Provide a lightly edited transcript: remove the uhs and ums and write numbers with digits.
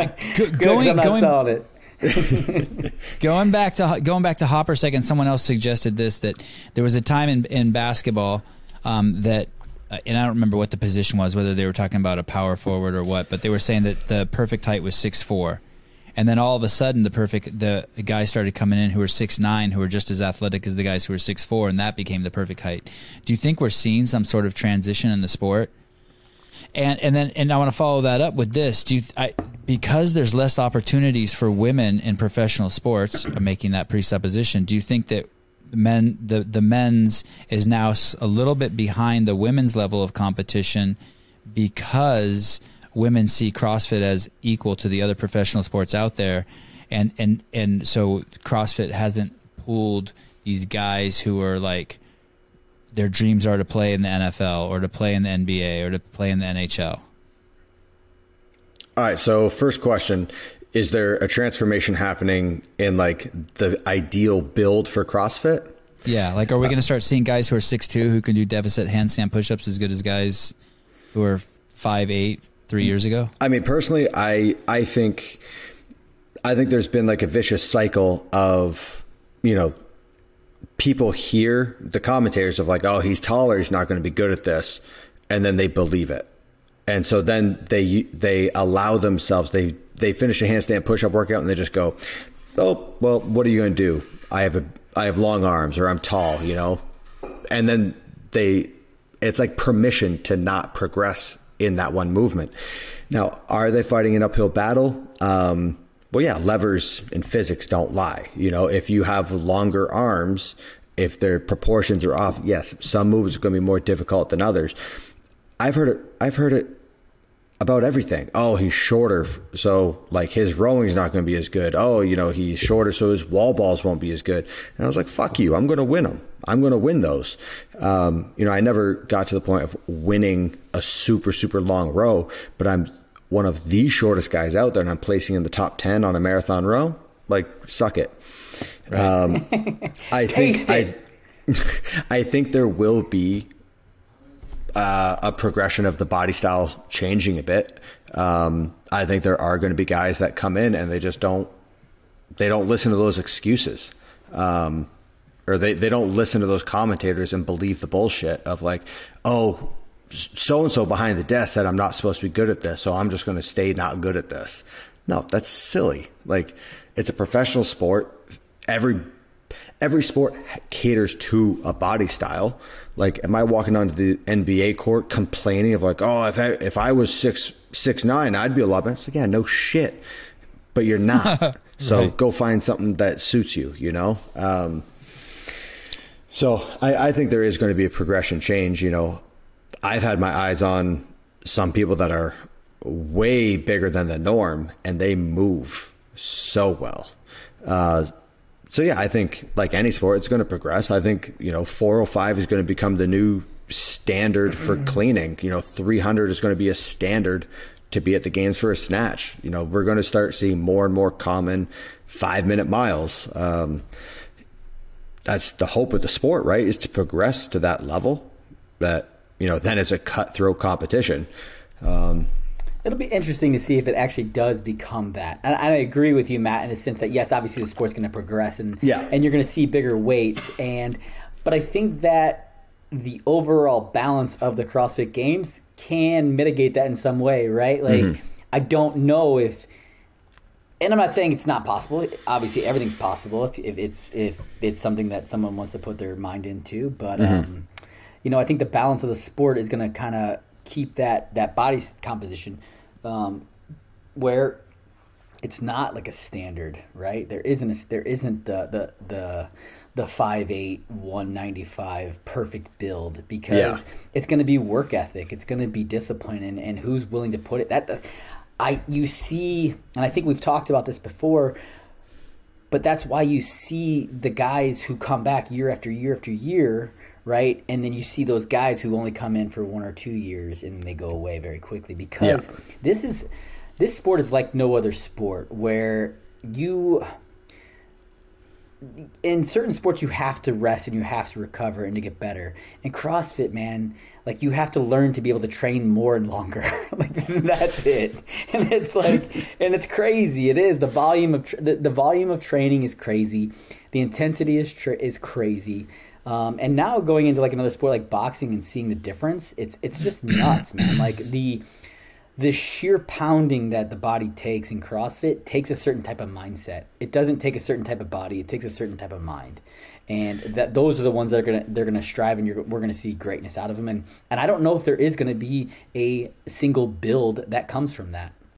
I'm not selling it. Going back to Hopper second, someone else suggested this, that there was a time in basketball that and I don't remember what the position was, whether they were talking about a power forward or what, but they were saying that the perfect height was 6'4", and then all of a sudden the guys started coming in who were 6'9", who were just as athletic as the guys who were 6'4", and that became the perfect height. Do you think we're seeing some sort of transition in the sport? And I want to follow that up with this. Because there's less opportunities for women in professional sports, I'm making that presupposition, do you think that the men's is now a little bit behind the women's level of competition because women see CrossFit as equal to the other professional sports out there, and so CrossFit hasn't pulled these guys who are like, their dreams are to play in the NFL or to play in the NBA or to play in the NHL? All right. So first question, is there a transformation happening in like the ideal build for CrossFit? Yeah. Like, are we going to start seeing guys who are 6'2", who can do deficit handstand pushups as good as guys who are 5'8", 3 years ago? I mean, personally, I think there's been like a vicious cycle of, people hear the commentators of like, oh, he's taller, he's not going to be good at this. And then they believe it. And so then they allow themselves, they finish a handstand push-up workout and they just go, oh, well, what are you going to do? I have long arms, or I'm tall, and then it's like permission to not progress in that one movement. Now, are they fighting an uphill battle? Well, yeah, levers and physics don't lie. If you have longer arms, if their proportions are off, yes, some moves are going to be more difficult than others. I've heard it about everything. Oh, he's shorter, so like his rowing is not going to be as good. Oh, he's shorter, so his wall balls won't be as good. And I was like, fuck you, I'm going to win them. I'm going to win those. I never got to the point of winning a super, super long row, but I'm one of the shortest guys out there, and I'm placing in the top 10 on a marathon row. Like, suck it. Right. I think there will be a progression of the body style changing a bit. I think there are going to be guys that come in and they don't listen to those excuses. Or they don't listen to those commentators and believe the bullshit of like, oh, so-and-so behind the desk said I'm not supposed to be good at this, so I'm just going to stay not good at this. No, that's silly. Like, it's a professional sport. Every sport caters to a body style. Like, am I walking onto the NBA court complaining of like, oh, if I was 6'9", I'd be a lot better? It's like, yeah, no shit. But you're not. So right. Go find something that suits you, So I think there is going to be a progression change. I've had my eyes on some people that are way bigger than the norm, and they move so well. So yeah, I think like any sport, it's going to progress. I think, 405 is going to become the new standard for cleaning. 300 is going to be a standard to be at the games for a snatch. We're going to start seeing more and more common 5-minute miles. That's the hope of the sport, right? Is to progress to that level that, then it's a cutthroat competition. It'll be interesting to see if it actually does become that. And I agree with you, Matt, in the sense that, yes, obviously the sport's going to progress and you're going to see bigger weights. But I think that the overall balance of the CrossFit Games can mitigate that in some way, right? Like, I don't know if, and I'm not saying it's not possible. Obviously, everything's possible if it's something that someone wants to put their mind into. But, I think the balance of the sport is going to kind of keep that body composition where it's not like a standard, right? There isn't the 5'8", 195 perfect build, because it's going to be work ethic, it's going to be discipline, and who's willing to put it. You see, and I think we've talked about this before, but that's why you see the guys who come back year after year after year, right? And then you see those guys who only come in for 1 or 2 years and they go away very quickly, because this sport is like no other sport, where in certain sports you have to rest and you have to recover and to get better. In CrossFit, man, like you have to learn to be able to train more and longer. Like that's it. And it's like, and it's crazy. It is the volume of the volume of training is crazy. The intensity is crazy. And now going into like another sport like boxing and seeing the difference, it's just nuts, man. Like the sheer pounding that the body takes in CrossFit takes a certain type of mindset. It doesn't take a certain type of body. It takes a certain type of mind. And those are the ones that they're gonna strive, and we're gonna see greatness out of them. And I don't know if there is gonna be a single build that comes from that.